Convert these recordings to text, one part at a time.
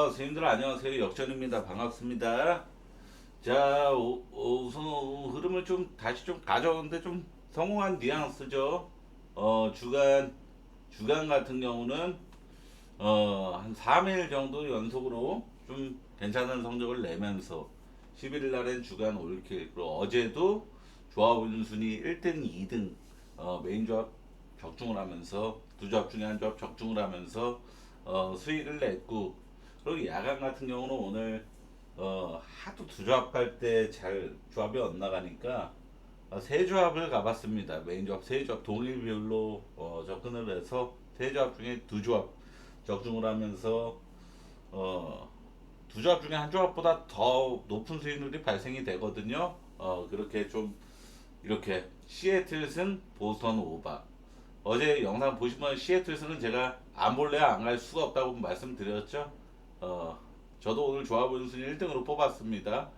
선생님들 안녕하세요. 역전입니다. 반갑습니다. 자, 우선 흐름을 좀 다시 좀 가져오는데 좀 성공한 뉘앙스죠. 주간 같은 경우는 한 3일 정도 연속으로 좀 괜찮은 성적을 내면서 11일 날엔 주간 올킬, 그리고 어제도 조합 우선순위 1등, 2등 메인 조합 적중을 하면서 두 조합 중에 한 조합 적중을 하면서 수익을 냈고, 그리고 야간 같은 경우는 오늘 하도 두 조합 갈 때 잘 조합이 안 나가니까 세 조합을 가봤습니다. 메인 조합 세 조합 동일 비율로 접근을 해서 세 조합 중에 두 조합 적중을 하면서 어, 두 조합 중에 한 조합보다 더 높은 수익률이 발생이 되거든요. 그렇게 좀 이렇게 시애틀 승 보스턴 오바. 어제 영상 보신 분 시애틀 승은 제가 안 볼래야 안 갈 수가 없다고 말씀드렸죠. 어, 저도 오늘 조합 우승 1등으로 뽑았습니다.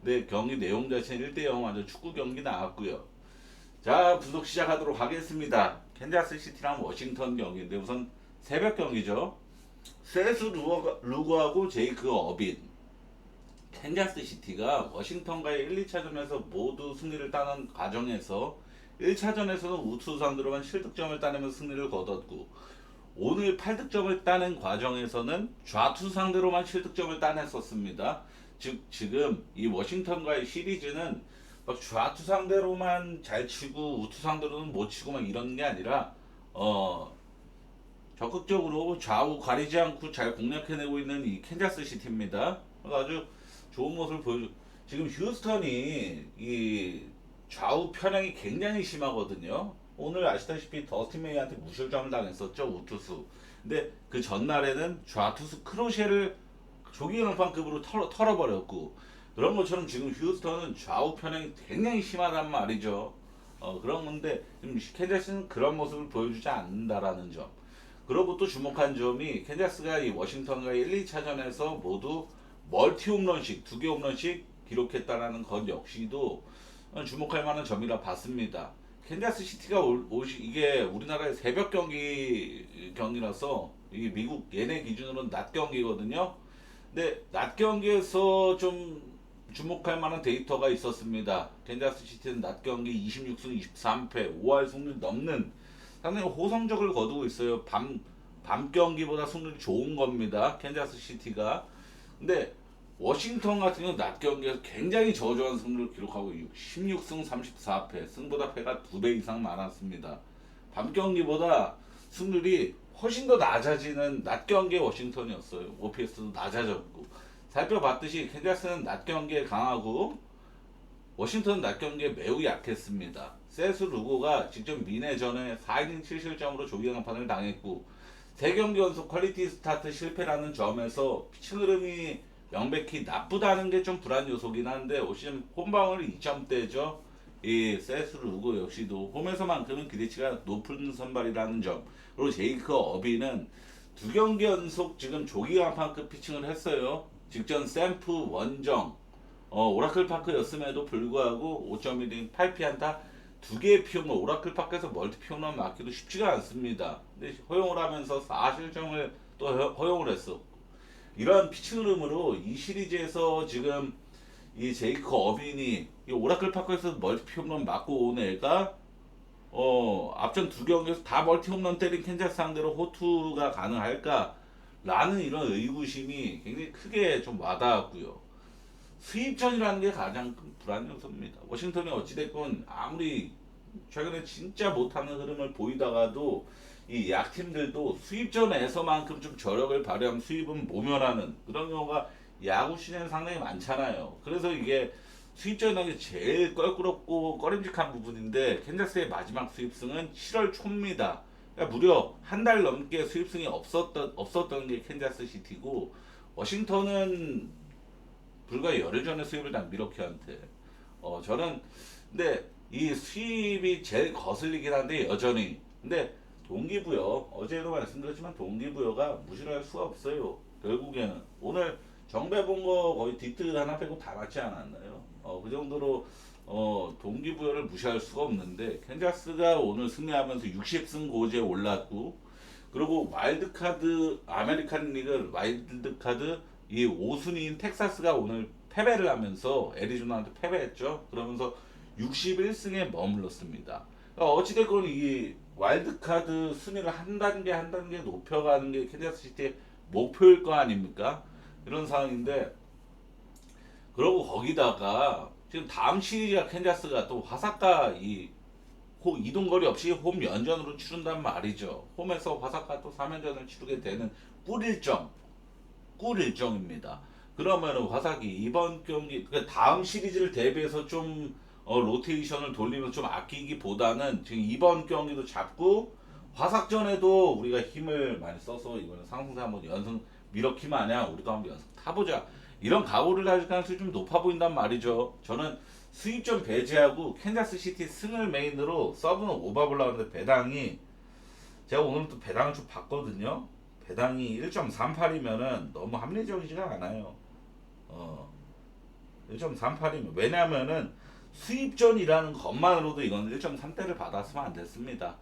근데 경기 내용 자체는 1대0 완전 축구 경기 나왔고요. 자, 분석 시작하도록 하겠습니다. 캔자스 시티랑 워싱턴 경기인데 우선 새벽 경기죠. 세스 루거하고 제이크 어빈. 캔자스 시티가 워싱턴과의 1, 2차전에서 모두 승리를 따는 과정에서 1차전에서는 우투 상대로만 7득점을 따내면서 승리를 거뒀고, 오늘 8득점을 따낸 과정에서는 좌투 상대로만 7득점을 따냈었습니다. 즉 지금 이 워싱턴과의 시리즈는 막 좌투 상대로만 잘 치고 우투 상대로는 못 치고 막 이런 게 아니라 적극적으로 좌우 가리지 않고 잘 공략해내고 있는 이 캔자스 시티입니다. 아주 좋은 모습을 보여줘. 지금 휴스턴이 이 좌우 편향이 굉장히 심하거든요. 오늘 아시다시피 더스틴 메이한테 무실점을 당했었죠, 우투수. 근데 그 전날에는 좌투수 크로셰를 조기영판급으로 털어버렸고, 그런 것처럼 지금 휴스턴은 좌우 편향이 굉장히 심하단 말이죠. 그런 건데 지금 캔자스는 그런 모습을 보여주지 않는다라는 점. 그리고 또 주목한 점이 캔자스가 이 워싱턴과 1, 2차전에서 모두 멀티 홈런씩 두 개 홈런씩 기록했다라는 것 역시도 주목할 만한 점이라 봤습니다. 캔자스 시티가 이게 우리나라의 새벽 경기라서 이 미국 얘네 기준으로는 낮 경기거든요. 근데 낮 경기에서 좀 주목할 만한 데이터가 있었습니다. 캔자스 시티는 낮 경기 26승 23패 5할 승률 넘는 상당히 호성적을 거두고 있어요. 밤 경기보다 승률이 좋은 겁니다. 캔자스 시티가. 근데 워싱턴 같은 경우는 낮 경기에서 굉장히 저조한 승률을 기록하고 16승 34패, 승보다 패가 2배 이상 많았습니다. 밤 경기보다 승률이 훨씬 더 낮아지는 낮 경기의 워싱턴이었어요. OPS도 낮아졌고. 살펴봤듯이 캔자스는 낮 경기에 강하고 워싱턴은 낮 경기에 매우 약했습니다. 세스 루고가 직접 미네전에 4이닝 7실점으로 조기강판을 당했고, 3경기 연속 퀄리티 스타트 실패라는 점에서 피칭 흐름이 명백히 나쁘다는 게 좀 불안 요소긴 한데, 올 시즌 홈방울 2점대죠. 이 세스 루고 역시도 홈에서만큼은 기대치가 높은 선발이라는 점. 그리고 제이크 어비는 2경기 연속 지금 조기강판급 피칭을 했어요. 직전 샘프 원정 오라클 파크였음에도 불구하고 5.1인 8피안타 2개의 피홈런, 오라클 파크에서 멀티 피홈런 맞기도 쉽지가 않습니다. 근데 허용을 하면서 4실점을 또 허용을 했어. 이러한 피칭 흐름으로 이 시리즈에서 지금 이 제이크 어빈이 이 오라클 파크에서 멀티 피홈런 맞고 온 애가 앞전 2경기에서 다 멀티 홈런 때린 캔자스 상대로 호투가 가능할까? 라는 이런 의구심이 굉장히 크게 좀 와닿았고요. 수입전이라는 게 가장 큰 불안 요소입니다. 워싱턴이 어찌됐건 아무리 최근에 진짜 못하는 흐름을 보이다가도 이 약팀들도 수입전에서만큼 좀 저력을 발휘하면 수입은 모면하는 그런 경우가 야구 시즌에 상당히 많잖아요. 그래서 이게 수입전이라는 게 제일 껄끄럽고 꺼림직한 부분인데, 캔자스의 마지막 수입승은 7월 초입니다. 그러니까 무려 한 달 넘게 수입승이 없었던 게 캔자스 시티고, 워싱턴은 불과 열흘 전에 수입을 당 미러키한테. 저는 근데 이 수입이 제일 거슬리긴 한데 여전히. 근데 동기부여, 어제도 말씀드렸지만 동기부여가 무시할 수가 없어요. 결국에는 오늘 정배 본 거 거의 뒤뜰 하나 빼고 다 맞지 않았나요? 그 정도로 동기부여를 무시할 수가 없는데, 캔자스가 오늘 승리하면서 60승 고지에 올랐고, 그리고 와일드카드 아메리칸 리그 와일드카드 이 5순위인 텍사스가 오늘 패배를 하면서 애리조나한테 패배했죠. 그러면서 61승에 머물렀습니다. 그러니까 어찌됐건 이 와일드카드 순위를 한 단계 한 단계 높여가는 게 캔자스 시티의 목표일 거 아닙니까? 이런 상황인데, 그러고 거기다가 지금 다음 시리즈가 캔자스가 또 화사카 이동거리 없이 홈 연전으로 치른단 말이죠. 홈에서 화사카 또 3연전을 치르게 되는 꿀일정입니다. 그러면은 화사기 이번 경기, 그러니까 다음 시리즈를 대비해서 좀 로테이션을 돌리면서 좀 아끼기보다는 지금 이번 경기도 잡고 화삭전에도 우리가 힘을 많이 써서 이번에 상승세 한번 연승 밀어키면 아니야, 우리도 한번 연승 타보자, 이런 각오를 가질 가능성이 좀 높아 보인단 말이죠. 저는 수입점 배제하고 캔자스 시티 승을 메인으로 서브는 오버블 하는데, 배당이 제가 오늘 또 배당을 좀 봤거든요. 배당이 1.38이면은 너무 합리적이지가 않아요. 어, 1.38이면, 왜냐면은 수입전이라는 것만으로도 이건 1.3대를 받았으면 안 됐습니다.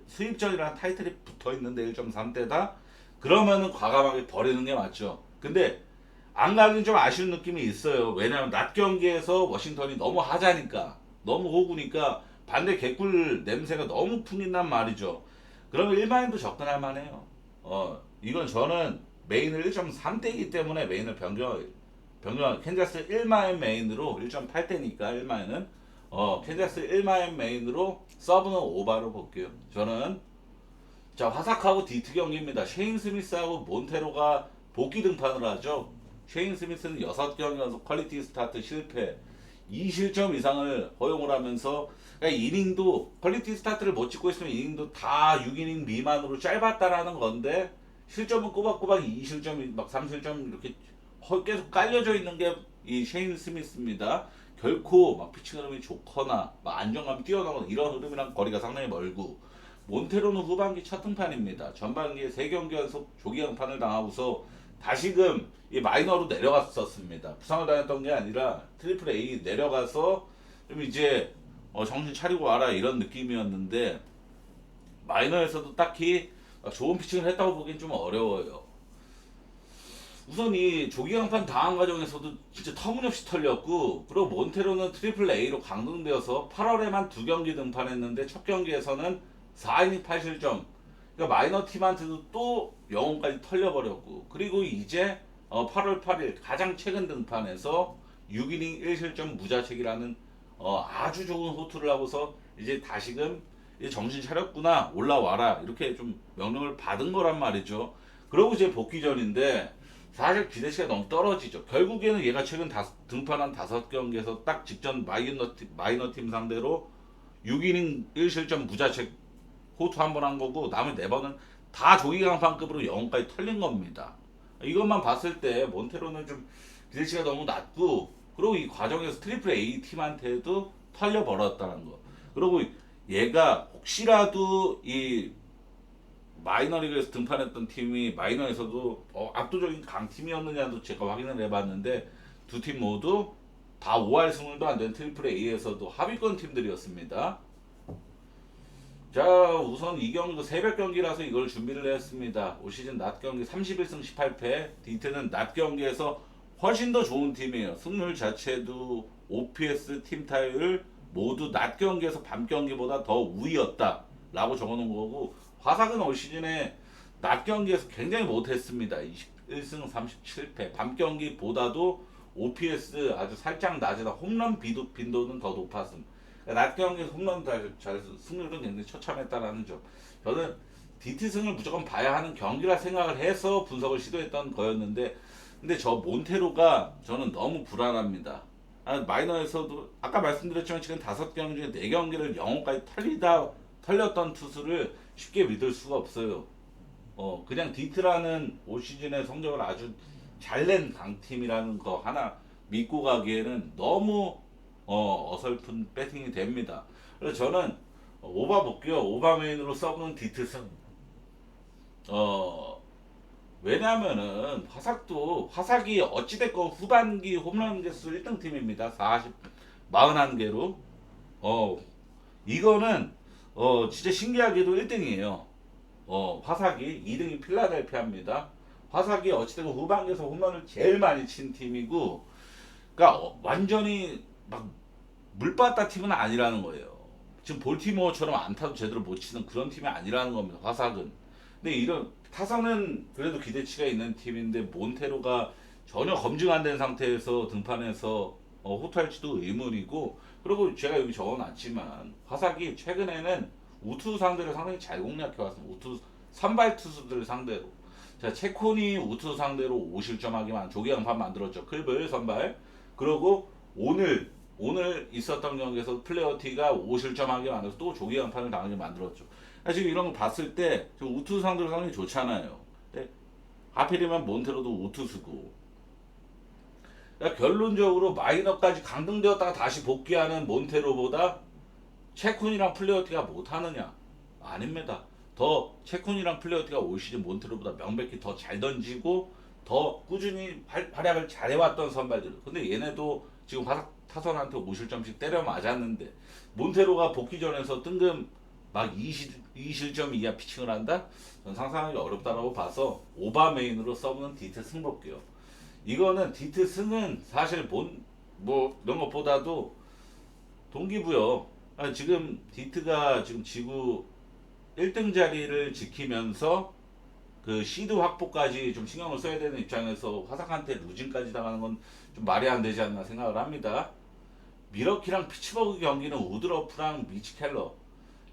수입전이라는 타이틀이 붙어 있는데 1.3대다? 그러면은 과감하게 버리는 게 맞죠. 근데 안 가긴 좀 아쉬운 느낌이 있어요. 왜냐면 낮 경기에서 워싱턴이 너무 하자니까, 너무 호구니까 반대 개꿀 냄새가 너무 풍긴단 말이죠. 그러면 일반인도 접근할 만해요. 이건 저는 메인을 1.3대이기 때문에 메인을 캔자스 1마인 메인으로 1.8대니까 1마인은 캔자스 1마인 메인으로 서브는 오바로 볼게요. 저는 자, 화삭하고 디트 경기입니다. 셰인 스미스하고 몬테로가 복귀 등판을 하죠. 셰인 스미스는 6경기 연속 퀄리티 스타트 실패, 2실점 이상을 허용을 하면서, 그러니까 이닝도 퀄리티 스타트를 못 찍고 있으면 이닝도 다 6이닝 미만으로 짧았다라는 건데, 실점은 꼬박꼬박 2실점 막 3실점 이렇게 계속 깔려져 있는 게 이 셰인 스미스입니다. 결코 막 피칭 흐름이 좋거나 막 안정감이 뛰어나거나 이런 흐름이랑 거리가 상당히 멀고, 몬테로는 후반기 첫 등판입니다. 전반기에 3경기 연속 조기 양판을 당하고서 다시금 이 마이너로 내려갔었습니다. 부상을 당했던 게 아니라 트리플 A 내려가서 좀 이제 정신 차리고 와라 이런 느낌이었는데, 마이너에서도 딱히 좋은 피칭을 했다고 보기엔 좀 어려워요. 우선 이 조기 강판 당한 과정에서도 진짜 터무니없이 털렸고, 그리고 몬테로는 트리플 A로 강등되어서 8월에만 2경기 등판했는데 첫 경기에서는 4이닝 8실점, 그러니까 마이너 팀한테도 또 영혼까지 털려버렸고, 그리고 이제 8월 8일 가장 최근 등판에서 6이닝 1실점 무자책이라는 아주 좋은 호투를 하고서 이제 다시금 이제 정신 차렸구나, 올라와라, 이렇게 좀 명령을 받은 거란 말이죠. 그러고 이제 복귀전인데 사실 기대치가 너무 떨어지죠. 결국에는 얘가 최근 등판한 5경기에서 딱 직전 마이너 팀 상대로 6이닝 1실점 무자책 호투 한 번 한 거고, 나머지 4번은 다 조기 강판급으로 영혼까지 털린 겁니다. 이것만 봤을 때 몬테로는 좀 기대치가 너무 낮고, 그리고 이 과정에서 트리플 A 팀한테도 털려버렸다는 거. 그리고 얘가 혹시라도 이 마이너리그에서 등판했던 팀이 마이너에서도 압도적인 강팀이었느냐도 제가 확인을 해봤는데, 두 팀 모두 다 5할 승률도 안 된 트리플 A에서도 하위권 팀들이었습니다. 자, 우선 이 경기도 새벽 경기라서 이걸 준비를 했습니다. 올 시즌 낮 경기 31승 18패. 디트는 낮 경기에서 훨씬 더 좋은 팀이에요. 승률 자체도 OPS, 팀 타율 모두 낮 경기에서 밤 경기보다 더 우위였다 라고 적어놓은 거고, 화삭은 올 시즌에 낮 경기에서 굉장히 못했습니다. 21승 37패. 밤 경기보다도 OPS 아주 살짝 낮으다. 홈런 빈도는 더 높았습니다. 낮 경기에서 홈런 잘 승률은 굉장히 처참했다라는 점. 저는 DT승을 무조건 봐야 하는 경기라 생각을 해서 분석을 시도했던 거였는데, 근데 저 몬테로가 저는 너무 불안합니다. 마이너에서도 아까 말씀드렸지만 지금 5경기 중에 4경기를 영혼까지 털렸던 투수를 쉽게 믿을 수가 없어요. 그냥 디트라는 올 시즌의 성적을 아주 잘 낸 강팀이라는 거 하나 믿고 가기에는 너무 어설픈 배팅이 됩니다. 그래서 저는 오바 볼게요. 오바 메인으로 서브는 디트승. 왜냐면은 화삭이 어찌됐건 후반기 홈런 개수 1등 팀입니다. 41개로. 이거는 진짜 신기하게도 1등이에요. 화삭이 2등이 필라델피아입니다. 화삭이 어찌되고 후반기에서 홈런을 제일 많이 친 팀이고, 그러니까 완전히 막 물바다 팀은 아니라는 거예요. 지금 볼티모어처럼 안타도 제대로 못 치는 그런 팀이 아니라는 겁니다. 화삭은. 근데 이런 타선은 그래도 기대치가 있는 팀인데 몬테로가 전혀 검증 안 된 상태에서 등판해서 호투할지도 의문이고, 그리고 제가 여기 적어놨지만 화삭이 최근에는 우투 상대를 상당히 잘 공략해 왔습니다. 우투 선발 투수들 상대로. 자, 체코니 우투 상대로 5실점하기만 조기강판 만들었죠. 클블 선발. 그리고 오늘 있었던 경기에서 플레어티가 5실점하게 만들어서 또 조기강판을 당하게 만들었죠. 지금 이런 거 봤을 때 우투 상대로 상당히 좋잖아요. 근데 하필이면 몬테로도 우투수고. 그러니까 결론적으로 마이너까지 강등되었다가 다시 복귀하는 몬테로보다 체쿤이랑 플레어티가 못하느냐? 아닙니다. 더 체쿤이랑 플레어티가 올 시즌 몬테로보다 명백히 더 잘 던지고 더 꾸준히 활약을 잘해왔던 선발들. 근데 얘네도 지금 타선한테 5실점씩 때려 맞았는데 몬테로가 복귀 전에서 뜬금 막 2실점 이하 피칭을 한다? 전 상상하기 어렵다라고 봐서 오바메인으로 써보는 디트 승 볼게요. 이거는 디트 승은 사실 뭐 이런 것보다도 동기부여. 지금 디트가 지금 지구 1등 자리를 지키면서 그 시드 확보까지 좀 신경을 써야 되는 입장에서 화삭한테 루징까지 당하는 건 좀 말이 안 되지 않나 생각을 합니다. 미러키랑 피츠버그 경기는 우드러프랑 미치 켈러.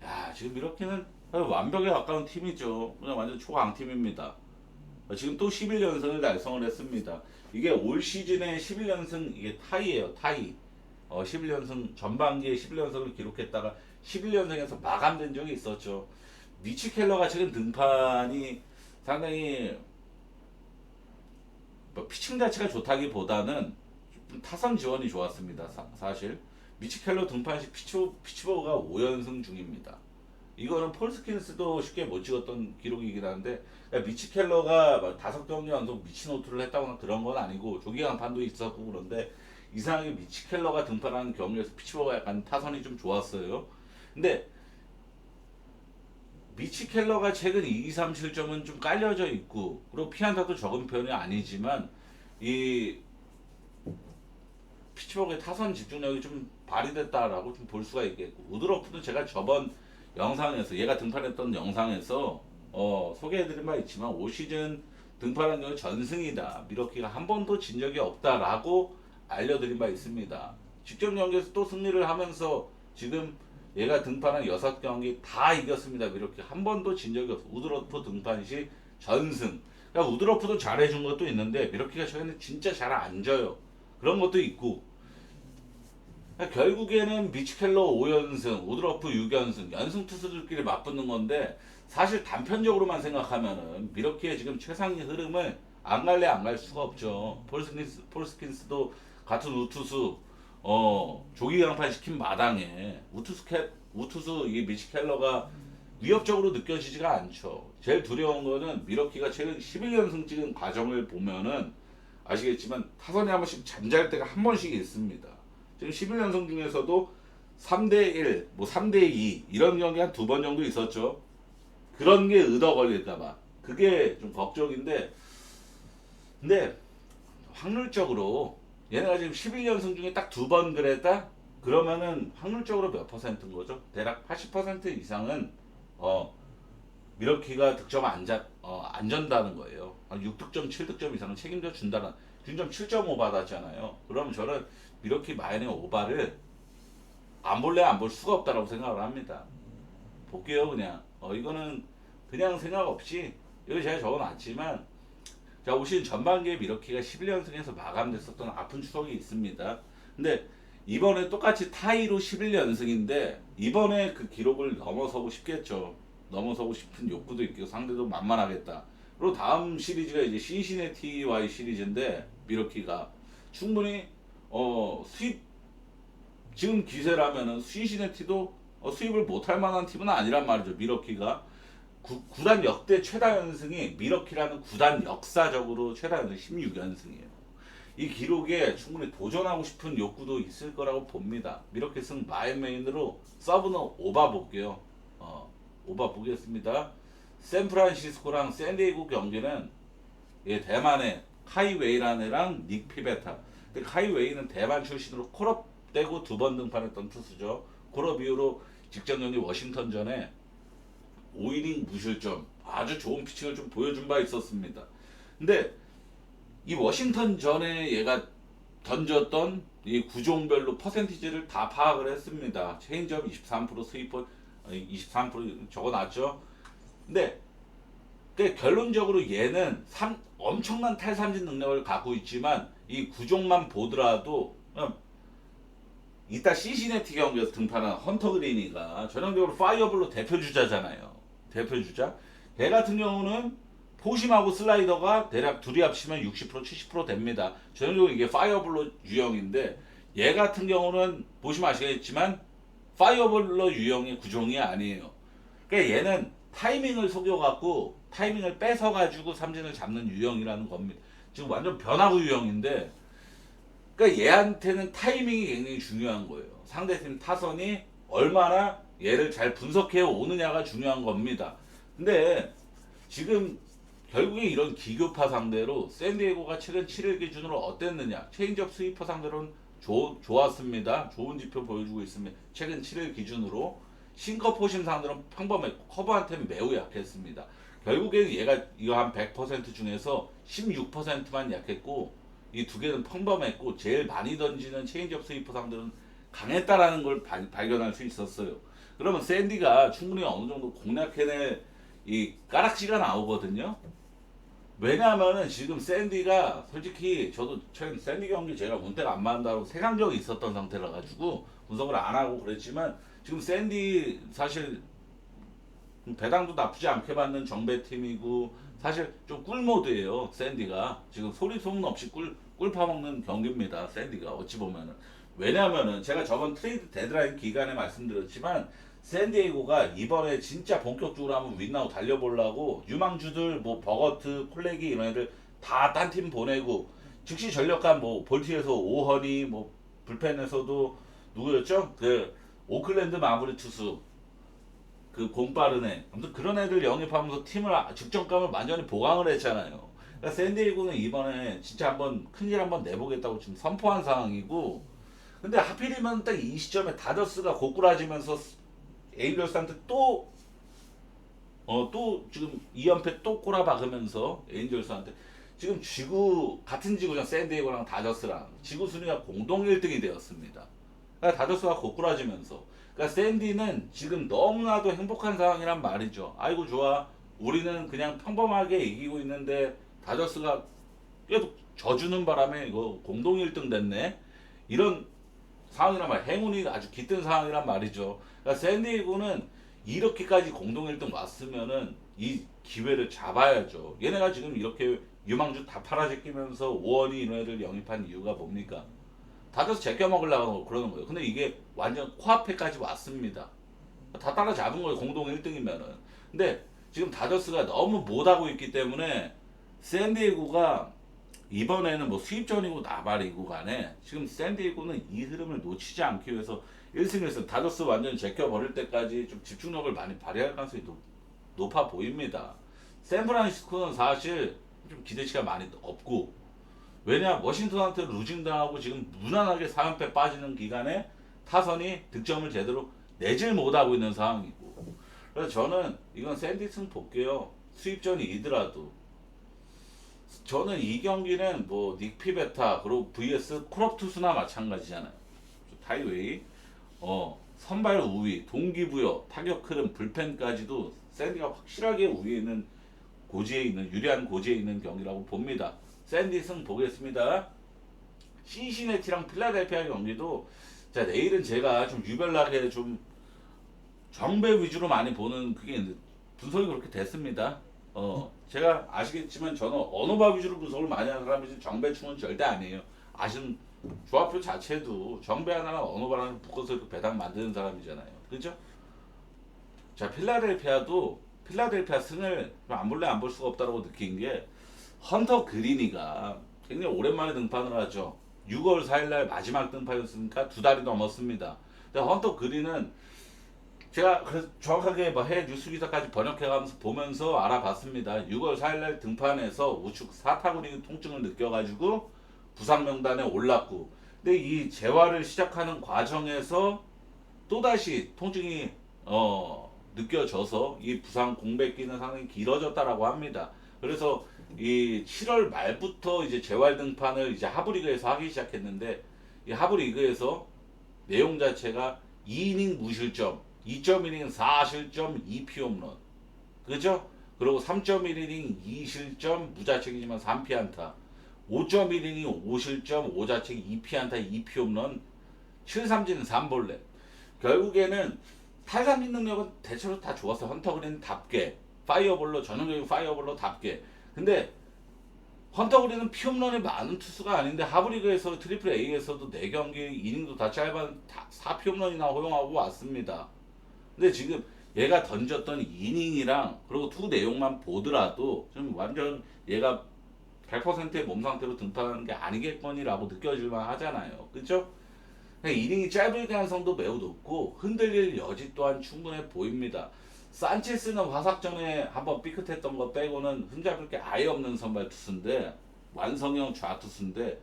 야, 지금 미러키는 완벽에 가까운 팀이죠. 그냥 완전 초강팀입니다. 지금 또 11연승을 달성을 했습니다. 이게 올 시즌에 11연승 이게 타이예요, 타이. 11연승 전반기에 11연승을 기록했다가 11연승에서 마감된 적이 있었죠. 미치 켈러가 최근 등판이 상당히 피칭 자체가 좋다기보다는 타선 지원이 좋았습니다. 사실 미치 켈러 등판 시 피츠버그가 5연승 중입니다. 이거는 폴스킨스도 쉽게 못 찍었던 기록이긴 한데, 미치 켈러가 막 5경기 연속 미친 호투를 했다거나 그런 건 아니고 조기강판도 있었고, 그런데 이상하게 미치 켈러가 등판하는 경기에서 피츠버그가 약간 타선이 좀 좋았어요. 근데 미치 켈러가 최근 2, 3실점은 좀 깔려져 있고, 그리고 피안타도 적은 편이 아니지만 이 피츠버그의 타선 집중력이 좀 발휘됐다라고 좀 볼 수가 있겠고, 우드러프도 제가 저번 영상에서 얘가 등판했던 영상에서 소개해드린 바 있지만 올 시즌 등판한 경우 전승이다. 미러키가 한 번도 진 적이 없다라고 알려드린 바 있습니다. 직전 경기에서 또 승리를 하면서 지금 얘가 등판한 6경기 다 이겼습니다. 이렇게 한 번도 진 적이 없어. 우드러프 등판 시 전승. 그러니까 우드러프도 잘해준 것도 있는데 미러키가 최근에 진짜 잘 안 져요. 그런 것도 있고. 그러니까 결국에는 미치켈러 5연승, 우드러프 6연승, 연승 투수들끼리 맞붙는 건데, 사실 단편적으로만 생각하면은 미러키의 지금 최상위 흐름을 안 갈래 안 갈 수가 없죠. 폴스킨스도 같은 우투수 조기강판 시킨 마당에 우투수 이 미치 켈러가 위협적으로 느껴지지가 않죠. 제일 두려운 거는 미러키가 최근 11연승 찍은 과정을 보면은 아시겠지만 타선이 한 번씩 잠잘 때가 한 번씩 있습니다. 지금 11연승 중에서도 3대1, 뭐 3대2 이런 경기 한 2번 정도 있었죠. 그런 게 의도 걸릴까봐 그게 좀 걱정인데, 근데 확률적으로 얘네가 지금 11연승 중에 딱 2번 그랬다? 그러면은 확률적으로 몇 퍼센트인 거죠? 대략 80% 이상은 미러키가 득점 안 전다는 거예요. 6득점, 7득점 이상은 책임져 준다는. 균점 7.5 받았잖아요. 그러면 저는 미러키 마이너 오바를 안 볼래 안 볼 수가 없다라고 생각을 합니다. 볼게요 그냥. 이거는 그냥 생각 없이 여기 제가 적어놨지만, 자, 올 시즌 전반기에 미러키가 11연승에서 마감됐었던 아픈 추억이 있습니다. 근데 이번에 똑같이 타이로 11연승인데 이번에 그 기록을 넘어서고 싶겠죠. 넘어서고 싶은 욕구도 있고 상대도 만만하겠다. 그리고 다음 시리즈가 이제 신시내티와의 시리즈인데 미러키가 충분히 수입 지금 기세라면은 신시내티도 수입을 못할 만한 팀은 아니란 말이죠. 미러키가 구단 역대 최다 연승이 미러키라는 구단 역사적으로 최다 연승 16연승이에요. 이 기록에 충분히 도전하고 싶은 욕구도 있을 거라고 봅니다. 미러키 승 마인메인으로 서브는 오바 볼게요. 오바 보겠습니다. 샌프란시스코랑 샌디에고 경기는 예, 대만의 카이웨이라는 애랑 닉 피베타. 근데 카이웨이는 대만 출신으로 콜업 떼고 두 번 등판했던 투수죠. 콜업 이후로 직전 경기 워싱턴전에 5이닝 무실점 아주 좋은 피칭을 좀 보여준 바 있었습니다. 근데 이 워싱턴전에 얘가 던졌던 이 구종별로 퍼센티지를 다 파악을 했습니다. 체인지업 23%, 스위퍼 23% 적어놨죠. 근데 결론적으로 얘는 엄청난 탈삼진 능력을 갖고 있지만 이 구종만 보더라도 이따 시시내티 경기에서 등판한 헌터 그리니가 전형적으로 파이어볼로 대표주자잖아요. 대표주자. 걔 같은 경우는 포심하고 슬라이더가 대략 둘이 합치면 60% 70% 됩니다. 전형적으로 이게 파이어볼로 유형인데 얘 같은 경우는 보시면 아시겠지만 파이어볼로 유형의 구종이 아니에요. 그러니까 얘는 타이밍을 속여갖고 타이밍을 뺏어가지고 삼진을 잡는 유형이라는 겁니다. 지금 완전 변화구 유형인데 그러니까 얘한테는 타이밍이 굉장히 중요한 거예요. 상대팀 타선이 얼마나 얘를 잘 분석해 오느냐가 중요한 겁니다. 근데 지금 결국에 이런 기교파 상대로 샌디에고가 최근 7일 기준으로 어땠느냐? 체인지업 스위퍼 상대로는 좋았습니다. 좋은 지표 보여주고 있습니다. 최근 7일 기준으로 싱커 포심 상대로는 평범했고 커버한테는 매우 약했습니다. 결국에는 얘가 이거 한 100% 중에서 16%만 약했고 이 두 개는 평범했고 제일 많이 던지는 체인지업 스위퍼 상대로는 강했다라는 걸 발견할 수 있었어요. 그러면 샌디가 충분히 어느 정도 공략해낼 이 가락지가 나오거든요. 왜냐하면은 지금 샌디가 솔직히 저도 최근 샌디 경기 제가 운대가 안 맞는다고 세상적이 있었던 상태라 가지고 분석을 안 하고 그랬지만 지금 샌디 사실 배당도 나쁘지 않게 받는 정배팀이고 사실 좀 꿀모드예요. 샌디가 지금 소리 소문 없이 꿀 파먹는 경기입니다. 샌디가 어찌 보면은 왜냐하면은 제가 저번 트레이드 데드라인 기간에 말씀드렸지만 샌디에이고가 이번에 진짜 본격적으로 한번 윈나우 달려보려고 유망주들 뭐 버거트, 콜레기 이런 애들 다 딴 팀 보내고 즉시 전력감 뭐 볼티에서 오허니 뭐 불펜에서도 누구였죠? 그 오클랜드 마무리 투수 그 공 빠른 애 아무튼 그런 애들 영입하면서 팀을 직전감을 완전히 보강을 했잖아요. 그러니까 샌디에이고는 이번에 진짜 한번 큰일 한번 내보겠다고 지금 선포한 상황이고 근데 하필이면 딱 이 시점에 다저스가 고꾸라지면서 에인절스한테 또 지금 2연패 또 꼬라박으면서 에인절스한테 지금 지구 같은 지구장 샌디에고랑 다저스랑 지구 순위가 공동 1등이 되었습니다. 그러니까 다저스가 고꾸라지면서 그러니까 샌디는 지금 너무나도 행복한 상황이란 말이죠. 아이고 좋아. 우리는 그냥 평범하게 이기고 있는데 다저스가 계속 져주는 바람에 이거 공동 1등 됐네. 이런 상황이란 말, 행운이 아주 깃든 상황이란 말이죠. 그러니까 샌디에고는 이렇게까지 공동 1등 왔으면은 이 기회를 잡아야죠. 얘네가 지금 이렇게 유망주 다 팔아제끼면서 오원이 이런 애들 영입한 이유가 뭡니까? 다져서 제껴먹으려고 그러는 거예요. 근데 이게 완전 코앞에까지 왔습니다. 다 따라잡은 거예요. 공동 1등이면은. 근데 지금 다저스가 너무 못하고 있기 때문에 샌디에고가 이번에는 뭐 수입전이고 나발이고 간에 지금 샌디에고는 이 흐름을 놓치지 않기 위해서 1승 1승 다저스 완전 제껴버릴 때까지 좀 집중력을 많이 발휘할 가능성이 높아 보입니다. 샌프란시스코는 사실 좀 기대치가 많이 없고 왜냐 워싱턴한테 루징 당하고 지금 무난하게 4연패 빠지는 기간에 타선이 득점을 제대로 내질 못하고 있는 상황이고 그래서 저는 이건 샌디슨 볼게요. 수입전이더라도 저는 이 경기는 뭐 닉피베타 그리고 vs 콜업 투수나 마찬가지잖아요. 타이웨이 선발 우위 동기부여 타격 흐름 불펜까지도 샌디가 확실하게 우위에 있는 고지에 있는 유리한 고지에 있는 경기라고 봅니다. 샌디 승 보겠습니다. 신시내티랑 필라델피아 경기도 자 내일은 제가 좀 유별나게 좀 정배 위주로 많이 보는 그게 분석이 그렇게 됐습니다. 제가 아시겠지만 저는 언어바 위주로 분석을 많이 하는 사람이지 정배충은 절대 아니에요. 아시는 조합표 자체도 정배 하나랑 언어바랑 묶어서 이렇게 배당 만드는 사람이잖아요. 그죠? 자 필라델피아 승을 안 볼래 안 볼 수가 없다고 느낀 게 헌터 그리니가 굉장히 오랜만에 등판을 하죠. 6월 4일날 마지막 등판이었으니까 두 달이 넘었습니다. 근데 헌터 그린은 제가 그래서 정확하게 뭐 해외 뉴스 기사까지 번역해가면서 보면서 알아봤습니다. 6월 4일날 등판해서 우측 사타구니 통증을 느껴가지고 부상 명단에 올랐고, 근데 이 재활을 시작하는 과정에서 또다시 통증이 느껴져서 이 부상 공백기는 상당히 길어졌다라고 합니다. 그래서 이 7월 말부터 이제 재활 등판을 이제 하부리그에서 하기 시작했는데, 이 하부리그에서 내용 자체가 2이닝 무실점, 2.1이닝 4실점 2피홈런, 그죠? 그리고 3.1이닝 2실점 무자책이지만 3피안타, 5.1이닝 5실점 5자책 2피안타 2피홈런, 7삼진 3볼넷. 결국에는 탈삼진 능력은 대체로 다 좋았어요. 헌터 그린답게 파이어볼로, 전형적인 파이어볼로답게. 근데 헌터 그린은 피홈런이 많은 투수가 아닌데 하브리그에서 트리플 A에서도 4경기 이닝도 다 짧은 4피홈런이나 허용하고 왔습니다. 근데 지금 얘가 던졌던 이닝이랑 그리고 투 내용만 보더라도 좀 완전 얘가 100%의 몸 상태로 등판하는 게 아니겠거니라고 느껴질만 하잖아요. 그쵸? 이닝이 짧을 가능성도 매우 높고 흔들릴 여지 또한 충분해 보입니다. 산체스는 화삭전에 한번 삐끗했던 거 빼고는 흠잡을 게 아예 없는 선발 투수인데, 완성형 좌투수인데,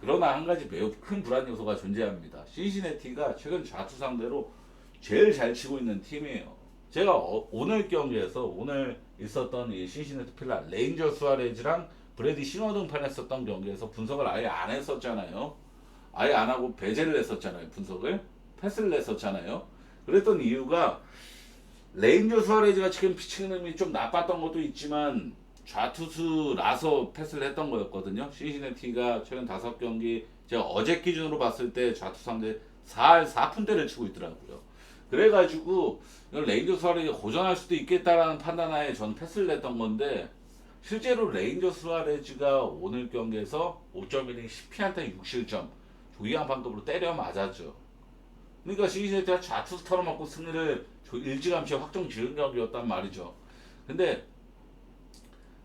그러나 한 가지 매우 큰 불안 요소가 존재합니다. 신시내티가 최근 좌투 상대로 제일 잘 치고 있는 팀이에요. 제가 오늘 경기에서 오늘 있었던 이 신시내티 필라 레인저 수아레즈랑 브래디 시너 등판했었던 경기에서 분석을 아예 안 했었잖아요. 아예 안 하고 배제를 했었잖아요. 분석을 패스를 했었잖아요. 그랬던 이유가 레인저 수아레즈가 지금 피칭 능력이 좀 나빴던 것도 있지만 좌투수라서 패스를 했던 거였거든요. 신시내티가 최근 5경기 제가 어제 기준으로 봤을 때 좌투 상대 4푼대를 치고 있더라고요. 그래가지고 레인저 수아레즈가 고전할 수도 있겠다라는 판단하에 저는 패스를 냈던 건데, 실제로 레인저 수아레즈가 오늘 경기에서 5.1이닝 10피안타 6실점 조기한 방법으로 때려 맞았죠. 그러니까 신시내티가 좌투수 털어먹고 승리를 일찌감치 확정 지은 경기였단 말이죠. 근데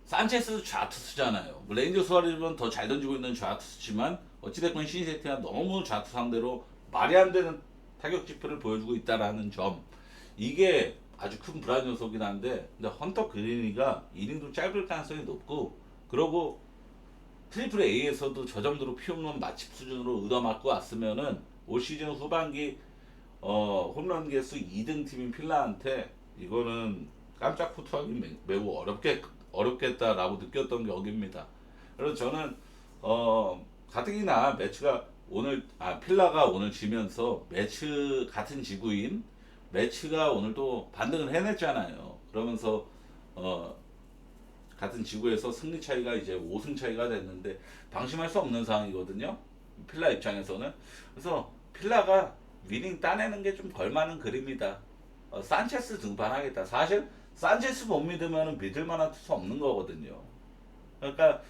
산체스도 좌투수잖아요. 뭐 레인저 수아레즈는 더 잘 던지고 있는 좌투수지만 어찌됐건 신시내티가 너무 좌투 상대로 말이 안 되는 타격 지표를 보여주고 있다라는 점, 이게 아주 큰 불안 요소긴 한데, 근데 헌터 그린이가 이닝도 짧을 가능성이 높고, 그러고 트리플 A에서도 저 정도로 피홈런 마칩 수준으로 얻어맞고 왔으면은 올 시즌 후반기 홈런 개수 2등 팀인 필라한테 이거는 깜짝 후투하기 매우 어렵겠다라고 느꼈던 격입니다. 그래서 저는 가뜩이나 매치가 오늘 필라가 오늘 지면서 매치 같은 지구인 매치가 오늘 또 반등을 해냈잖아요. 그러면서 같은 지구에서 승리 차이가 이제 5승 차이가 됐는데 방심할 수 없는 상황이거든요. 필라 입장에서는. 그래서 필라가 위닝 따내는 게 좀 걸맞는 그림이다. 산체스 등판하겠다. 사실 산체스 못 믿으면 믿을 만한 투수 없는 거거든요. 그러니까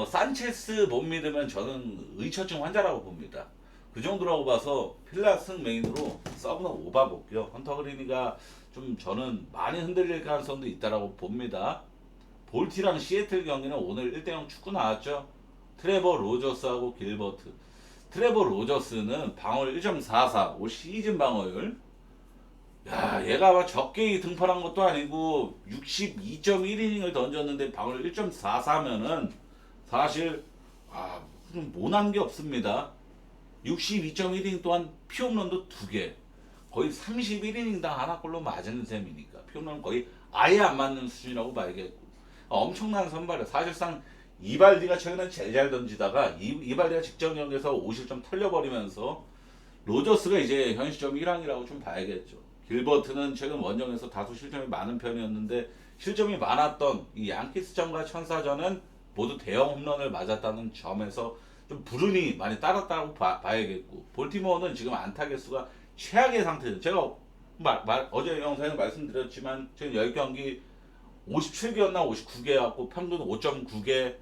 산체스 못 믿으면 저는 의처증 환자라고 봅니다. 그 정도라고 봐서 필라 승 메인으로 서브는 오바 볼게요. 헌터 그린이가 좀 저는 많이 흔들릴 가능성도 있다라고 봅니다. 볼티랑 시애틀 경기는 오늘 1대0 축구 나왔죠. 트레버 로저스하고 길버트. 트레버 로저스는 방어율 1.44, 올 시즌 방어율. 야, 얘가 막 적게 등판한 것도 아니고 62.1이닝을 던졌는데 방어율 1.44면은 사실 좀 모난 게 없습니다. 62.1이닝 또한 피홈런도 2개. 거의 31이닝당 하나꼴로 맞은 셈이니까 피홈런 거의 아예 안 맞는 수준이라고 봐야겠고, 엄청난 선발이야. 사실상 이발디가 최근에 제일 잘 던지다가 이발디가 직전 경기에서 5실점 털려버리면서 로저스가 이제 현 시점 1항이라고 좀 봐야겠죠. 길버트는 최근 원정에서 다소 실점이 많은 편이었는데, 실점이 많았던 이 양키스전과 천사전은 모두 대형 홈런을 맞았다는 점에서 좀 불운이 많이 따랐다고 봐야겠고, 볼티모어는 지금 안타 개수가 최악의 상태죠. 제가 어제 영상에 말씀드렸지만 지금 10경기 57개였나 59개 갖고 평균 5.9개.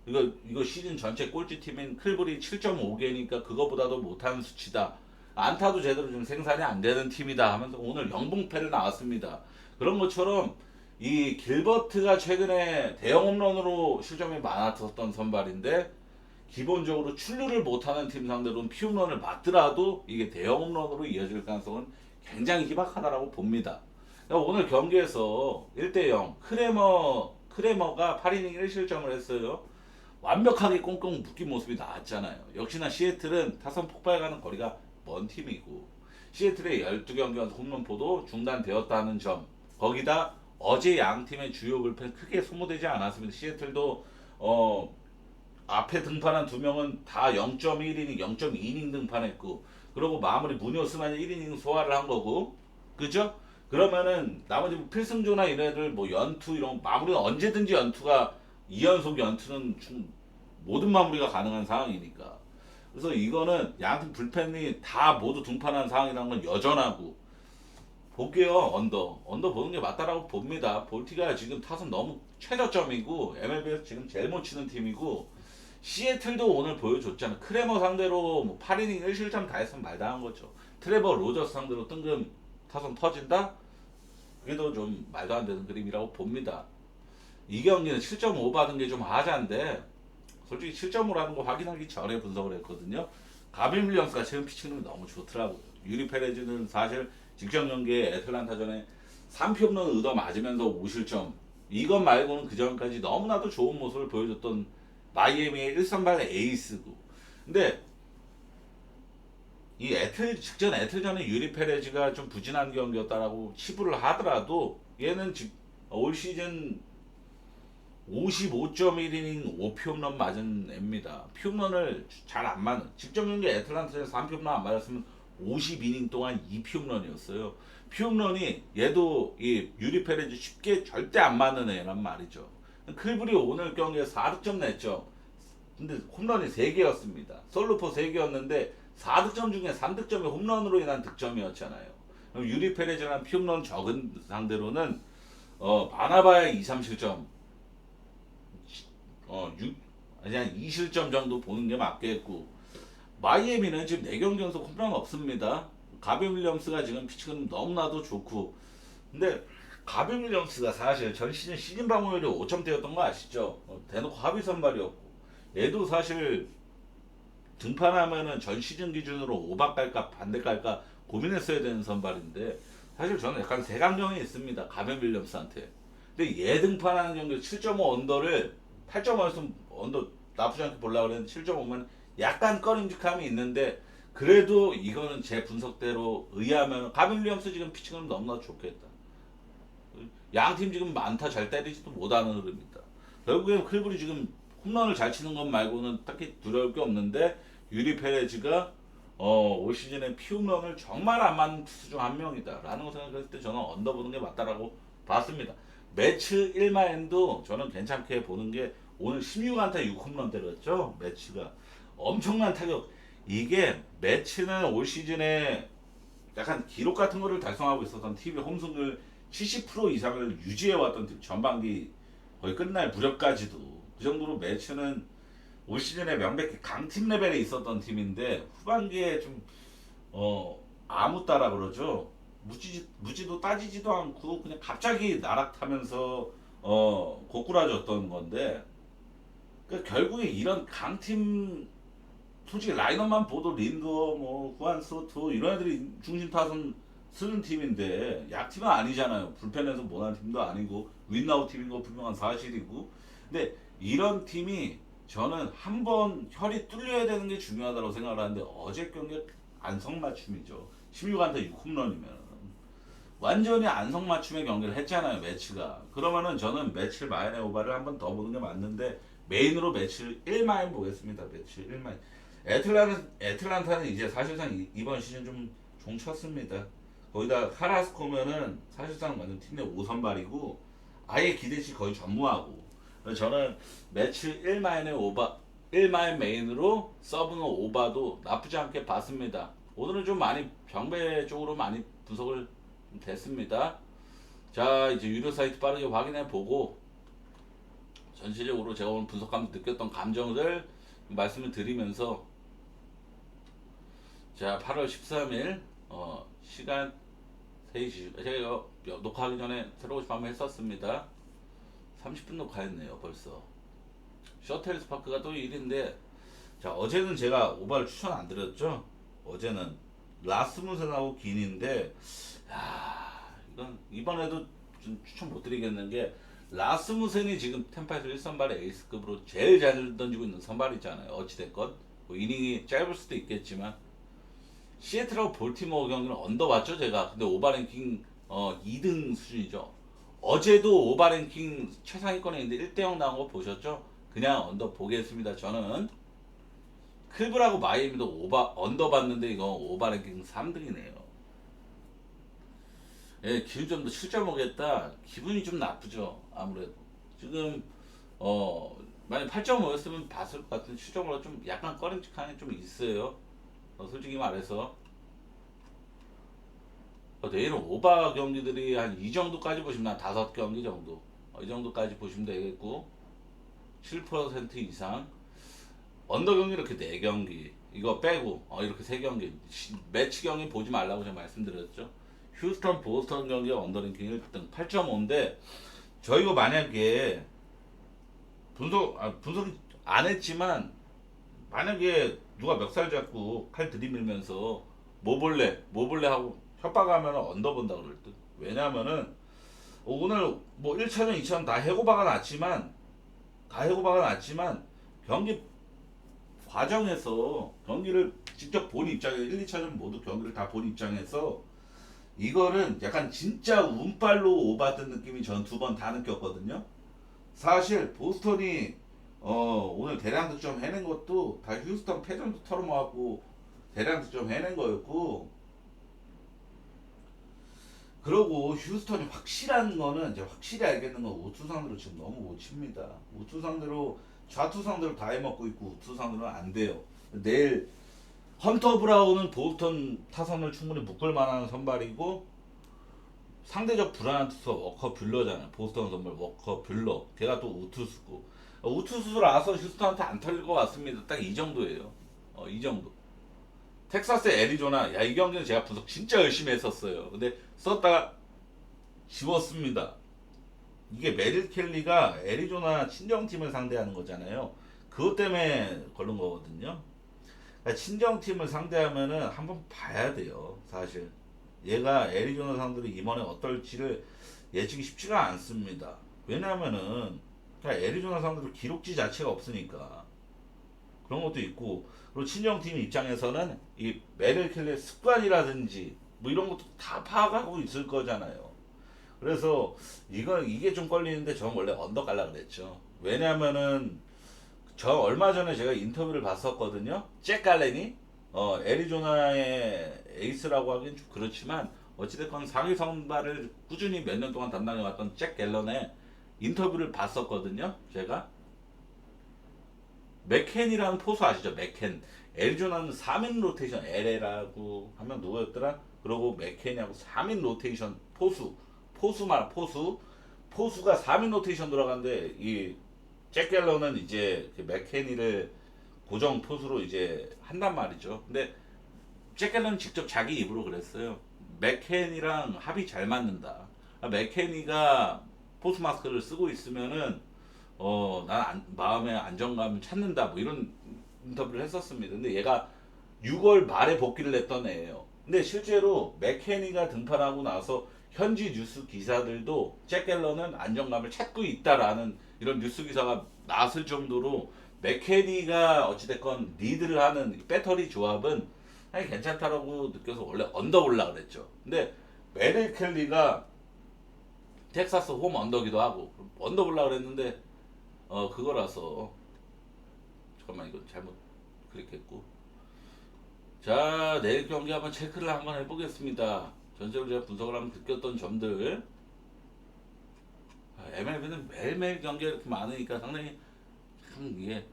이거 시즌 전체 꼴찌 팀인 클브리 7.5개니까 그거보다도 못하는 수치다. 안타도 제대로 좀 생산이 안 되는 팀이다 하면서 오늘 영봉패를 나왔습니다. 그런 것처럼 이 길버트가 최근에 대형 홈런으로 실점이 많았었던 선발인데, 기본적으로 출루를 못하는 팀 상대로는 피홈런을 맞더라도 이게 대형 홈런으로 이어질 가능성은 굉장히 희박하다라고 봅니다. 그러니까 오늘 경기에서 1대0 크레머가 8이닝 1실점을 했어요. 완벽하게 꽁꽁 묶인 모습이 나왔잖아요. 역시나 시애틀은 타선 폭발가는 거리가 먼 팀이고 시애틀의 12경기 연속 홈런포도 중단되었다는 점, 거기다 어제 양 팀의 주요 불펜 크게 소모되지 않았습니다. 시애틀도 앞에 등판한 두 명은 다 0.1이닝, 0.2이닝 등판했고, 그리고 마무리 무니오스만 1이닝 소화를 한 거고, 그죠? 그러면은 나머지 뭐 필승조나 이런 애들 뭐 연투 이런 마무리는 언제든지 연투가 2연속 연투는 모든 마무리가 가능한 상황이니까. 그래서 이거는 양팀 불펜이 다 모두 등판한 상황이라는 건 여전하고, 볼게요. 언더 보는 게 맞다라고 봅니다. 볼티가 지금 타선 너무 최저점이고 MLB에서 지금 제일 못 치는 팀이고, 시애틀도 오늘 보여줬잖아. 크레머 상대로 뭐 8이닝 1실점 다 했으면 말다한 거죠. 트레버 로저스 상대로 뜬금 타선 터진다? 그게 더 좀 말도 안 되는 그림이라고 봅니다. 이 경기는 7.5 받은 게 좀 하자인데, 솔직히 7.5라는 거 확인하기 전에 분석을 했거든요. 가빈 윌리엄스가 최근 피칭이 너무 좋더라고요. 유리 페레즈는 사실 직전 경기에 애틀란타전에 3피 홈런 얻어 맞으면서 5실점, 이것 말고는 그 전까지 너무나도 좋은 모습을 보여줬던 마이애미의 1선발 에이스고. 근데 이 직전 애틀전에 유리 페레즈가 좀 부진한 경기였다라고 치부를 하더라도, 얘는 올 시즌 55.1이닝 5피 홈런 맞은 애입니다. 피홈런을 잘 안 맞는, 직전 경기 애틀란타에서 3피 홈런 안 맞았으면 52이닝 동안 2피 홈런이었어요. 피 홈런이 얘도 이 유리 페레즈 쉽게 절대 안 맞는 애란 말이죠. 클브리 오늘 경기에 4득점 냈죠. 근데 홈런이 3개였습니다. 솔로포 3개였는데 4득점 중에 3득점이 홈런으로 인한 득점이었잖아요. 그럼 유리 페레즈랑 피홈런 적은 상대로는 많아봐야 2, 3실점, 6, 2실점 정도 보는 게 맞겠고, 마이애미는 지금 4경기 연속 홈런 없습니다. 가빈 윌리엄스가 지금 피칭은 너무나도 좋고, 근데 가빈 윌리엄스가 사실 전 시즌 방어율이 5점대였던 거 아시죠? 대놓고 합의 선발이었고, 얘도 사실 등판하면은 전 시즌 기준으로 오박 갈까 반대 갈까 고민했어야 되는 선발인데, 사실 저는 약간 색안경이 있습니다. 가벤 윌리엄스한테. 근데 얘 등판하는 경기 7.5 언더를 8.5였으면 언더 나쁘지 않게 보려고 그랬는데 7.5면 약간 꺼림직함이 있는데, 그래도 이거는 제 분석대로 의하면 가벤 윌리엄스 지금 피칭은 너무나 좋겠다. 양팀 지금 많다 잘 때리지도 못하는 흐름이다. 결국엔 클브리 지금 홈런을 잘 치는 것 말고는 딱히 두려울 게 없는데, 유리 페레즈가 올 시즌에 피홈런을 정말 안 맞는 투수 중 한 명이다 라는 거 생각했을 때 저는 언더 보는 게 맞다라고 봤습니다. 매치 1마엔도 저는 괜찮게 보는 게, 오늘 16안타 6홈런 때렸죠. 매치가 엄청난 타격. 이게 매치는 올 시즌에 약간 기록 같은 거를 달성하고 있었던 팀의 홈승률 70% 이상을 유지해왔던 팀, 전반기 거의 끝날 무렵까지도. 그 정도로 매치는 올 시즌에 명백히 강팀 레벨에 있었던 팀인데, 후반기에 좀 아무따라 그러죠. 무지도 따지지도 않고 그냥 갑자기 나락타면서 고꾸라졌던 건데, 그러니까 결국에 이런 강팀, 솔직히 라인업만 보도 린도 뭐 후안 소토 이런 애들이 중심 타선 쓰는 팀인데 약팀은 아니잖아요. 불펜에서 못하는 팀도 아니고 윈나우 팀인 거 분명한 사실이고. 근데 이런 팀이 저는 한번 혈이 뚫려야 되는 게 중요하다고 생각을 하는데, 어제 경기 안성맞춤이죠. 16안타 6홈런이면 완전히 안성맞춤의 경기를 했잖아요. 매치가. 그러면은 저는 매치를 마인의 오바를 한번 더 보는 게 맞는데, 메인으로 매치를 1마인 보겠습니다. 매치 1마인. 애틀란타는 이제 사실상 이번 시즌 좀 종쳤습니다. 거기다 카라스코면은 사실상 완전 팀 내 5선발이고 아예 기대치 거의 전무하고. 그래서 저는 매치 1마인의 오바, 1마인 메인으로 서브는 오바도 나쁘지 않게 봤습니다. 오늘은 좀 많이 병배 쪽으로 많이 분석을 됐습니다. 자, 이제 유료 사이트 빠르게 확인해 보고 전체적으로 제가 오늘 분석하면서 느꼈던 감정들 말씀을 드리면서, 자, 8월 13일 시간 3시, 제가 녹화하기 전에 새로운 집 한번 했었습니다. 30분 녹화했네요 벌써. 셔틀 스파크가 또 일인데, 자, 어제는 제가 오바를 추천 안 드렸죠. 어제는 라스무센하고 긴인데, 야, 이건 이번에도 좀 추천 못 드리겠는 게, 라스무센이 지금 템파에서 1선발의 에이스급으로 제일 잘 던지고 있는 선발이잖아요. 어찌됐건 뭐 이닝이 짧을 수도 있겠지만, 시애틀하고 볼티모어 경기는 언더 봤죠 제가. 근데 오버랭킹 2등 수준이죠. 어제도 오버랭킹 최상위권에 있는데 1대0 나온 거 보셨죠? 그냥 언더 보겠습니다. 저는 클브라고 마이애미도 언더 봤는데 이거 오버랭킹 3등이네요. 예, 기분 좀 더 7점 오겠다. 기분이 좀 나쁘죠. 아무래도 지금 만약 8.5였으면 봤을 것 같은 7점으로 좀 약간 꺼림칙한 게 좀 있어요. 솔직히 말해서 내일은 오바 경기들이 한 이 정도까지 보시면 한 5경기 정도 이 정도까지 보시면 되겠고 7% 이상 언더 경기 이렇게 4경기 이거 빼고 이렇게 3경기 매치 경기 보지 말라고 제가 말씀드렸죠. 휴스턴 보스턴 경기 언더랭킹 1등 8.5인데 저희가 만약에 분석이 안 했지만 만약에 누가 멱살 잡고 칼 들이밀면서 뭐 볼래 하고 협박하면 언더 본다 그럴 듯. 왜냐하면은 오늘 뭐 1차전 2차전 다 해고박아 놨지만 경기 과정에서 경기를 직접 본 입장에 1, 2차전 모두 경기를 다 본 입장에서 이거는 약간 진짜 운빨로 오받은 느낌이 전 2번 다 느꼈거든요. 사실 보스턴이 오늘 대량 득점 해낸 것도 다 휴스턴 패전도 털어모았고 대량 득점 해낸 거였고 그러고 휴스턴이 확실한 거는 이제 확실히 알겠는 건 우투 상대로 지금 너무 못 칩니다. 우투 상대로 좌투 상대로 다 해먹고 있고 우투 상대로는 안 돼요. 내일 헌터 브라운은 보스턴 타선을 충분히 묶을 만한 선발이고 상대적 불안한 투수 워커 뷰러잖아요. 보스턴 선발 워커 뷰러. 걔가 또 우투수고 우투수라서 휴스턴한테 안 털릴 것 같습니다. 딱 이 정도예요. 이 정도. 텍사스 애리조나 야 이 경기는 제가 분석 진짜 열심히 했었어요. 근데 썼다가 지웠습니다. 이게 메릴 켈리가 애리조나 친정팀을 상대하는 거잖아요. 그것 때문에 걸른 거거든요. 그러니까 친정팀을 상대하면은 한번 봐야 돼요. 사실 얘가 애리조나 상대로 이번에 어떨지를 예측이 쉽지가 않습니다. 왜냐하면은 그냥 애리조나 상대로 기록지 자체가 없으니까 그런 것도 있고 그리고 친정팀 입장에서는 이 메릴 켈리의 습관이라든지 뭐 이런 것도 다 파악하고 있을 거잖아요. 그래서 이게 좀 걸리는데 저는 원래 언더 갈라 그랬죠. 왜냐면은 저 얼마 전에 제가 인터뷰를 봤었거든요. 잭 갈렌이 애리조나의 에이스라고 하긴 좀 그렇지만 어찌됐건 상위 선발을 꾸준히 몇 년 동안 담당해 왔던 잭 갤런의 인터뷰를 봤었거든요. 제가 맥켄이라는 포수 아시죠? 맥켄. 애리조나는 3인 로테이션 LL하고 한 명 누구였더라? 그러고 맥켄이하고 3인 로테이션 포수가 3인 로테이션 들어가는데 이 잭 갤런은 이제 그 맥케니를 고정 포수로 이제 한단 말이죠. 근데 잭 갤런은 직접 자기 입으로 그랬어요. 맥케니랑 합이 잘 맞는다. 맥케니가 포수 마스크를 쓰고 있으면은 난 마음의 안정감을 찾는다. 뭐 이런 인터뷰를 했었습니다. 근데 얘가 6월 말에 복귀를 했던 애예요. 근데 실제로 맥케니가 등판하고 나서 현지 뉴스 기사들도 잭 갤런은 안정감을 찾고 있다라는 이런 뉴스 기사가 나왔을 정도로 맥케니가 어찌됐건 리드를 하는 배터리 조합은 아니 괜찮다라고 느껴서 원래 언더 올라 그랬죠. 근데 메릴 켈리가 텍사스 홈 언더기도 하고 언더 올라 그랬는데 그거라서 잠깐만 이거 잘못 클릭했고 자 내일 경기 한번 체크를 한번 해보겠습니다. 전체적으로 제가 분석을 하면 느꼈던 점들 MLB는 매일매일 경기가 이렇게 많으니까 상당히 참 이게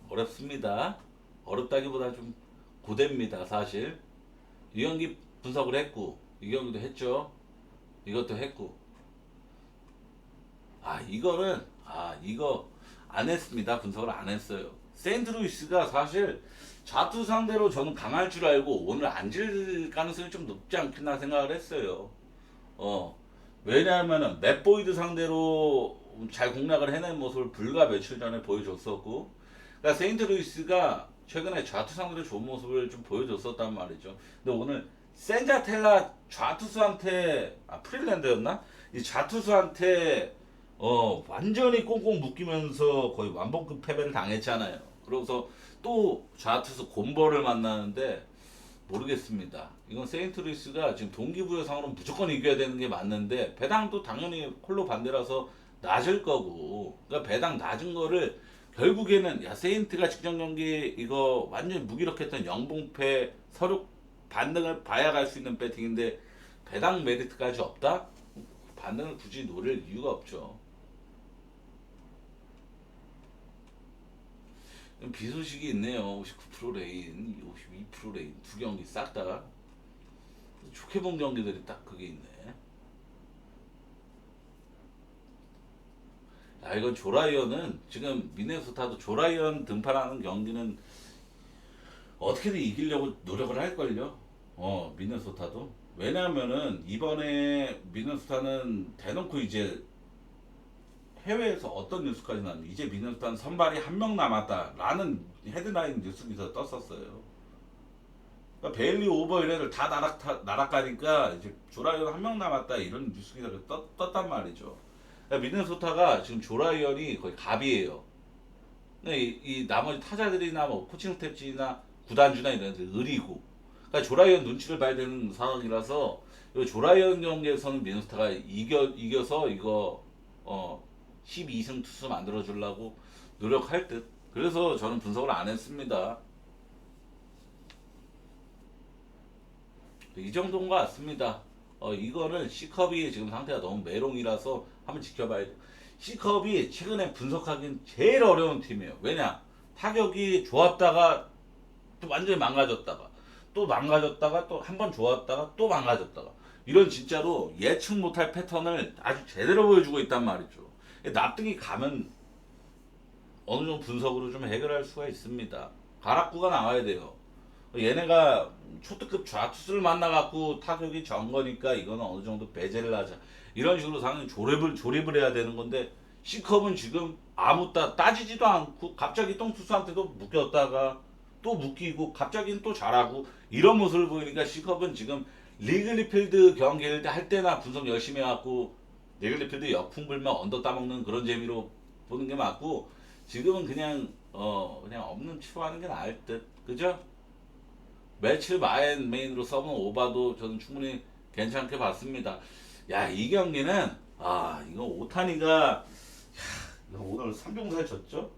어렵습니다. 어렵다기보다 좀 고됩니다 사실. 이 경기 분석을 했고 이 경기도 했죠. 이것도 했고 이거 안 했습니다. 분석을 안 했어요. 세인트루이스가 사실 좌투 상대로 저는 강할 줄 알고 오늘 앉을 가능성이 좀 높지 않겠나 생각을 했어요. 왜냐하면은 맷 보이드 상대로 잘 공략을 해낸 모습을 불과 며칠 전에 보여줬었고, 그러니까 세인트루이스가 최근에 좌투상들의 좋은 모습을 좀 보여줬었단 말이죠. 근데 오늘 센자텔라 좌투수한테 프릴랜드였나? 이 좌투수한테 완전히 꽁꽁 묶이면서 거의 완봉급 패배를 당했잖아요. 그러고서 또 좌투수 곰벌을 만나는데 모르겠습니다. 이건 세인트루이스가 지금 동기부여상으로 무조건 이겨야 되는 게 맞는데 배당도 당연히 콜로 반대라서 낮을 거고, 그러니까 배당 낮은 거를 결국에는 야 세인트가 직전 경기 이거 완전히 무기력했던 영봉패 서륙 반등을 봐야 갈 수 있는 배팅인데 배당 메리트까지 없다? 반등을 굳이 노릴 이유가 없죠. 비소식이 있네요. 59% 레인, 52% 레인 두 경기 싹 다 좋게 본 경기들이 딱 그게 있네. 야 이건 조라이언은 지금 미네소타도 조라이언 등판하는 경기는 어떻게든 이기려고 노력을 할걸요. 미네소타도. 왜냐면은 이번에 미네소타는 대놓고 이제 해외에서 어떤 뉴스까지 나면 이제 미네소타는 선발이 한 명 남았다라는 헤드라인 뉴스 기사 떴었어요. 그러니까 베일리 오버 이런 애들 다 날아가니까 이제 조라이언 한 명 남았다 이런 뉴스 기사가 떴단 말이죠. 그러니까 미네소타가 지금 조라이언이 거의 갑이에요. 근데 이 나머지 타자들이나 뭐 코칭 스태프나 구단주나 이런 애들 을이고, 그러니까 조라이언 눈치를 봐야 되는 상황이라서 이 조라이언 경기에서는 미네소타가 이겨서 이거 12승 투수 만들어 주려고 노력할 듯. 그래서 저는 분석을 안 했습니다. 이 정도인 것 같습니다. 이거는 C컵이 지금 상태가 너무 메롱이라서 한번 지켜봐야 돼. C컵이 최근에 분석하기는 제일 어려운 팀이에요. 왜냐? 타격이 좋았다가 또 완전히 망가졌다가 또 망가졌다가 또 한 번 좋았다가 또 망가졌다가 이런 진짜로 예측 못할 패턴을 아주 제대로 보여주고 있단 말이죠. 납득이 가면 어느 정도 분석으로 좀 해결할 수가 있습니다. 가락구가 나와야 돼요. 얘네가 초특급 좌투수를 만나갖고 타격이 전 거니까 이거는 어느 정도 배제를 하자. 이런 식으로 상당히 조립을 해야 되는 건데 C컵은 지금 아무 따지지도 않고 갑자기 똥투수한테도 묶였다가 또 묶이고 갑자기는 또 잘하고 이런 모습을 보이니까 C컵은 지금 리글리필드 경기를 할 때나 분석 열심히 해갖고 리글리필드 역풍 불면 언더 따먹는 그런 재미로 보는 게 맞고 지금은 그냥 없는 치료하는 게 나을 듯. 그죠? 매치 메인으로 써본 오바도 저는 충분히 괜찮게 봤습니다. 야, 이 경기는, 이거 오타니가, 이거 오늘 3중살 쳤죠?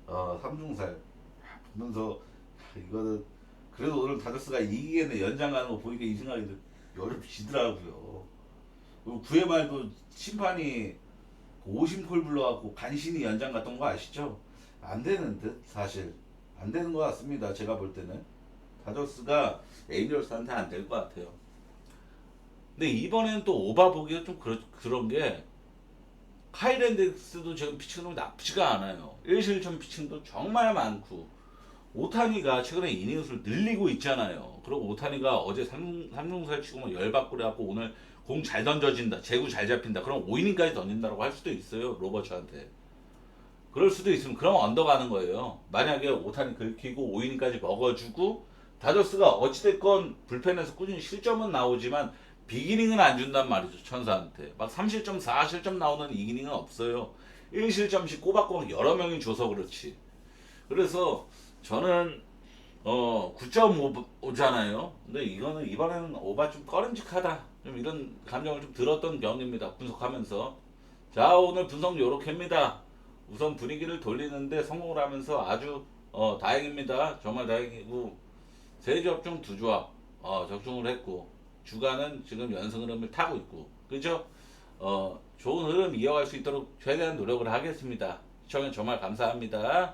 3중살. 보면서, 이거는, 그래도 오늘 다저스가 이기겠네. 연장 가는 거 보니까 이 생각이 어렵지더라고요. 그리고 9회 말도 심판이 오심콜 불러갖고 간신히 연장 갔던 거 아시죠? 안 되는 듯, 사실. 안 되는 것 같습니다. 제가 볼 때는. 다저스가 에인절스한테 안 될 것 같아요. 근데 이번에는 또 오바 보기가 좀 그런 게 카일 앤덱스도 지금 피칭도 나쁘지가 않아요. 1실점 피칭도 정말 많고 오타니가 최근에 이닝수를 늘리고 있잖아요. 그리고 오타니가 어제 3루살 치고 막 열받고 그래갖고 오늘 공 잘 던져진다, 제구 잘 잡힌다. 그럼 5이닝까지 던진다고 할 수도 있어요. 로버츠한테. 그럴 수도 있으면 그럼 언더 가는 거예요. 만약에 오타니 긁히고 5이닝까지 먹어주고 다저스가 어찌됐건 불펜에서 꾸준히 실점은 나오지만 빅이닝은 안 준단 말이죠. 천사한테. 막 3실점, 4실점 나오는 이닝은 없어요. 1실점씩 꼬박꼬박 여러 명이 줘서 그렇지. 그래서 저는 9.5잖아요. 근데 이거는 이번에는 오바 좀 꺼림직하다. 좀 이런 감정을 좀 들었던 경기입니다. 분석하면서. 자, 오늘 분석 요렇게입니다. 우선 분위기를 돌리는데 성공을 하면서 아주 다행입니다. 정말 다행이고 세 접종 두 조합 적중을 했고 주가는 지금 연승 흐름을 타고 있고 그죠? 좋은 흐름 이어갈 수 있도록 최대한 노력을 하겠습니다. 시청해 정말 감사합니다.